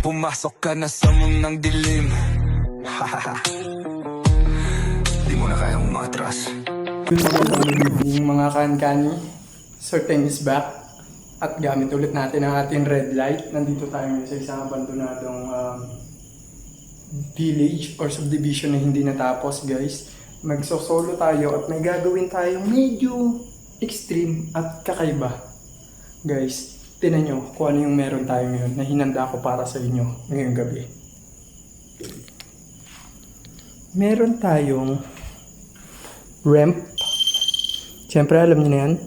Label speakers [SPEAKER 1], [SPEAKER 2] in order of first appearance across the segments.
[SPEAKER 1] Pumasok ka na sa mundang dilim. Di mo na kayang umatras.
[SPEAKER 2] Good evening mga kankani. Sir Teng is back. At gamit ulit natin ang ating red light. Nandito tayo ngayon sa isang abandonadong village or subdivision na hindi natapos, guys. Magsosolo tayo at may gagawin tayong medyo extreme at kakaiba. Guys, tinan nyo kung ano yung meron tayo ngayon na hinanda ko para sa inyo ngayong gabi. Meron tayong ramp. Siyempre alam niyo na yan.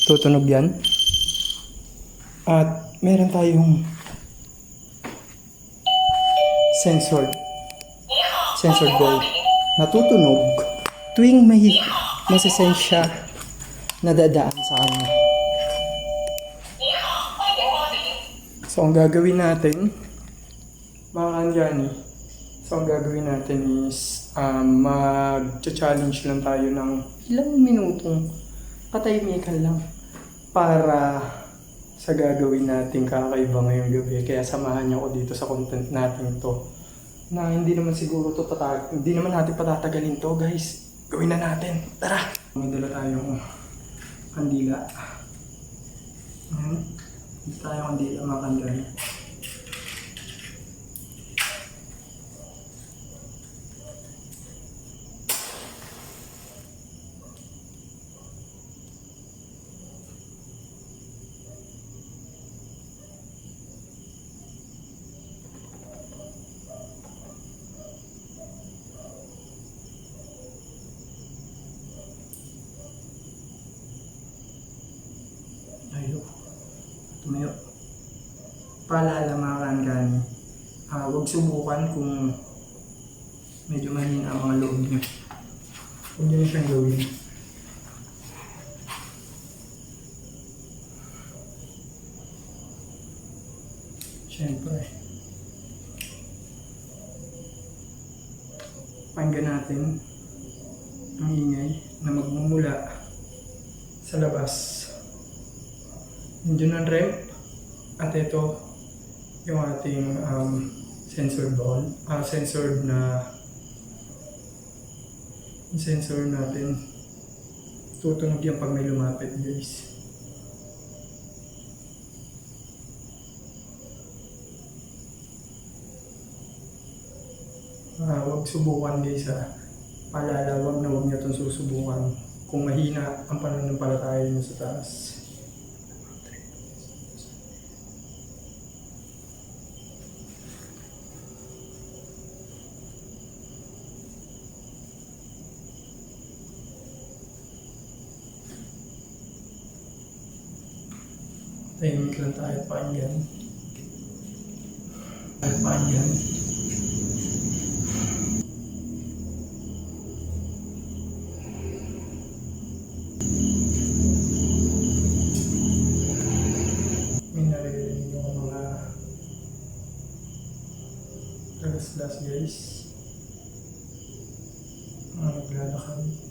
[SPEAKER 2] Tutunog yan. At meron tayong sensor ball na tutunog tuwing may masasensya na dadaan sa kanya. So ang gagawin natin mga kanjani, is mag-challenge lang tayo ng ilang minutong katahimikan lang para sa gagawin natin kakaiba ngayong gabi. Kaya samahan niyo ako dito sa content natin to na hindi naman siguro to hindi naman natin patatagalin to, guys. Gawin na natin. Tara! May dala tayong kandila. Dito tayong kandila mga kanjani. Ayun. Tumayo. Paalala mga kankani, huwag subukan kung medyo mahina ang mga loob nyo. Huwag nyo na siyang gawin. Siyempre, pakinggan natin ang ingay na magmumula sa labas. Nandiyan ang rem at ito yung ating sensor ball, sensor natin. Tutunog yan pag may lumapit, guys. Huwag subukan, guys, paalala, huwag niyo itong susubukan kung mahina ang pananampalataya niyo sa taas. Tahimik lang tayo, pakinggan. May naririnig ako mga tagaslas, guys. Mga naglalakad.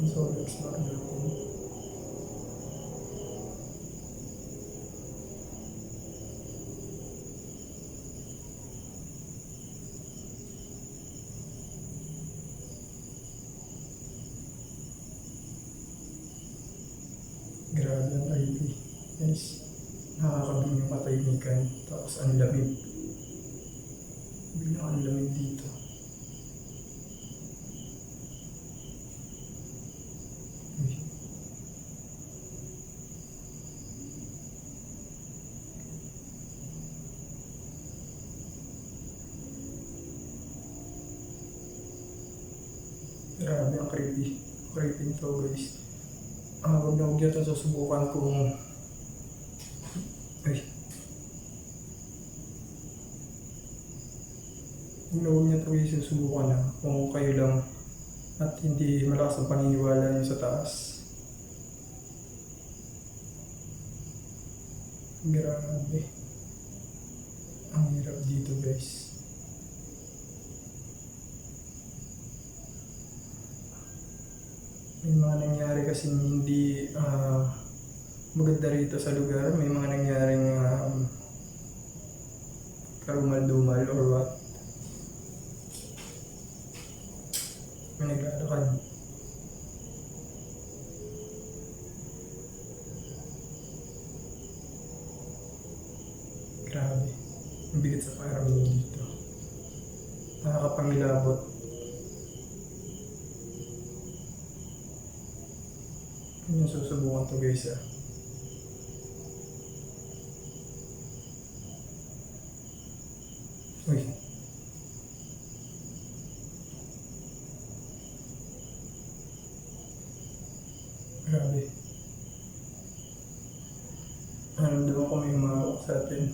[SPEAKER 2] So let's not natin. Grabe ang IT. Guys, nakakabing yung katahimikan. Tapos ang lamig. Biglang ang lamig dito. Grabe ang creepy. Creepy to, guys. Huwag na huwag nyo ito susubukan kung huwag nyo ito susubukan kung kayo lang at hindi malakas ang paniniwala nyo sa taas. Grabe. Ang hirap dito, guys. May mga nangyari kasi hindi maganda rito sa lugar. May mga nangyaring karumal-dumal or what. May naglalakad. Grabe. Ang bigat sa pakiramdam dito. Nakakapangilabot. Yun yung susubukan to guys Uy. Grabe. Naramdaman ko may umawak sa atin.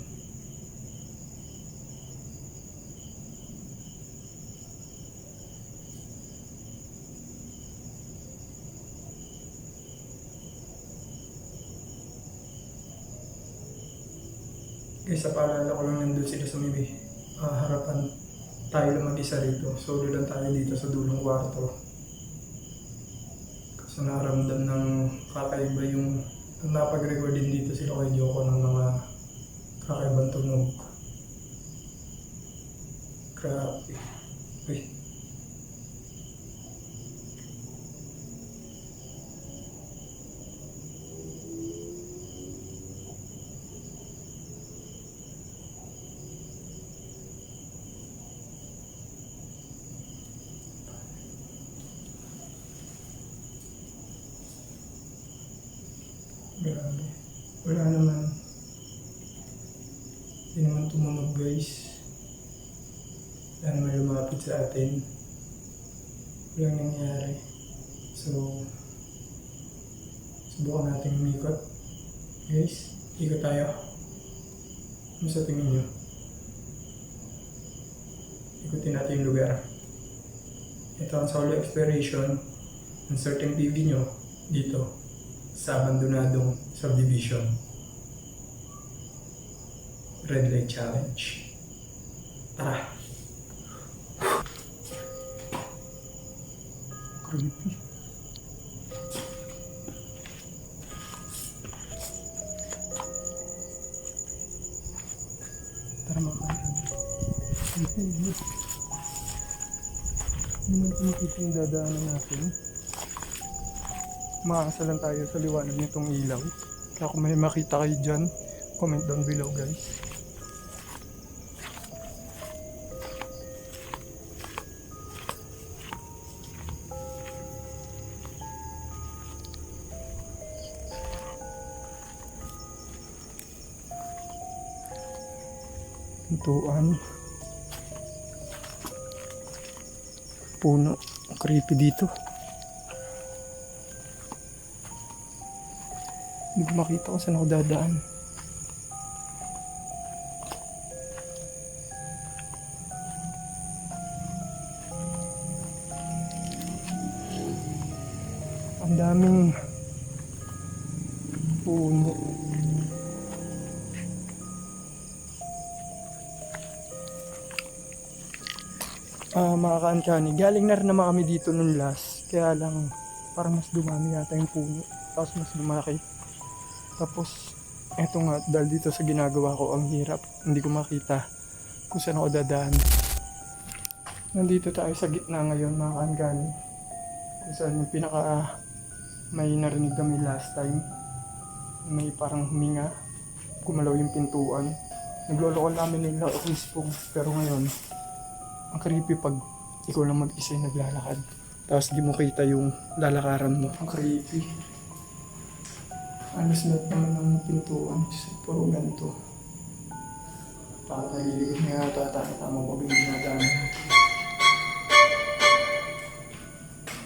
[SPEAKER 2] Guys, sa paalala ko lang nandun sila sa may harapan. Tayo lang mag-isa rito. Solo lang tayo dito sa dulong kwarto. Kasi nakaramdam ng kakaiba yung napag-record din dito sila kay Joko ng mga kakaibang tunog. Grabe. Uy. Grabe. Wala naman. Hindi naman tumunog guys. Wala naman lumapit sa atin. Walang nangyari. So, subukan natin umikot. Guys, ikot tayo. Ano sa tingin nyo? Ikutin natin yung lugar. Ito ang solo exploration ng certain PV nyo dito sa abandonadong subdivision. Red Light Challenge. Tara! Creepy. Tara mga Hindi naman ito makita yung dadaanan natin. Maasa lang tayo sa liwanag nitong ilaw. Kaya kung may makita kayo dyan, comment down below guys. Pintuan. Puno. Creepy dito. Hindi ko makita kung saan ako dadaan. Ang daming puno. Mga ka-uncanny, galing na rin naman kami dito nung last. Kaya lang, parang mas dumami yata yung puno. Tapos mas lumaki. Tapos, eto nga, dahil dito sa ginagawa ko, ang hirap. Hindi ko makita kung saan ako dadaan. Nandito tayo sa gitna ngayon, mga ka-uncanny. Kung saan yung pinaka may narinig kami last time. May parang huminga. Gumalaw yung pintuan. Naglolokol namin nila Crispong. Pero ngayon, ang creepy pag ikaw lang mag-isa yung naglalakad. Tapos di mo kita yung lalakaran mo. Ang creepy. Alas lahat naman ng pintuan. Puro ganito. Parang naliligod nga yata tayo. Tama ba yung ginagawa natin?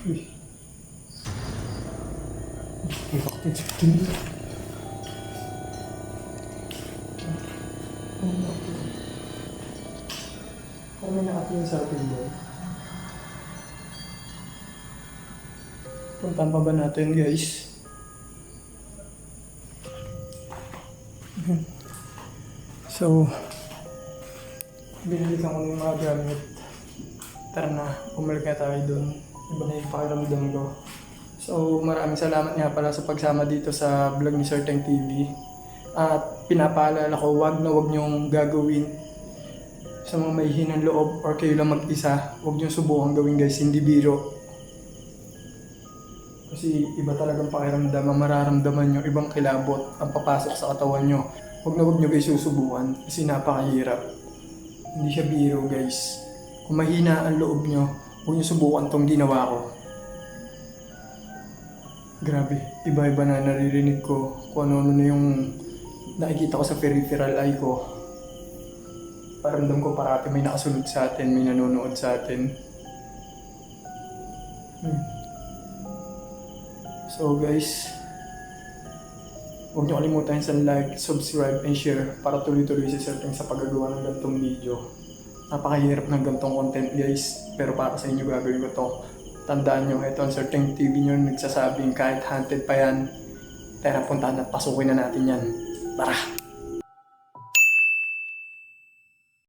[SPEAKER 2] Uy. Uy, bakit sa tingin? Kung may nakatingin sa ating boy. Puntaan pa ba natin guys? So, binili lang ko ng mga gamit. Tara na, bumalik na tayo dun. Iba na yung pakiramdam ko. So maraming salamat nga pala sa pagsama dito sa vlog ni Sir Teng TV. At pinapaalala ko, wag na wag niyong gagawin sa mga may hinang loob or kayo lang mag-isa. Wag niyong subukan gawin guys, hindi biro. Kasi iba talagang pakiramdam, ang mararamdaman nyo, ibang kilabot ang papasok sa katawan nyo. Wag na wag nyo guys susubukan kasi napakahirap. Hindi siya biro guys. Kung mahina ang loob nyo, huwag nyo subukan tong ginawa ko. Grabe, iba-iba na naririnig ko kung ano-ano na yung nakikita ko sa peripheral eye ko. Paramdam ko parati may nakasunod sa atin, may nanonood sa atin. So guys, huwag niyo kalimutan sa like, subscribe, and share para tuloy-tuloy si Sir Teng sa paggagawa ng ganitong video. Napakahirap ng ganitong content guys, pero para sa inyo gagawin ko to. Tandaan nyo, ito ang Sir Teng TV nyo nagsasabing kahit haunted pa yan, tara puntahan at pasukin na natin yan. Tara!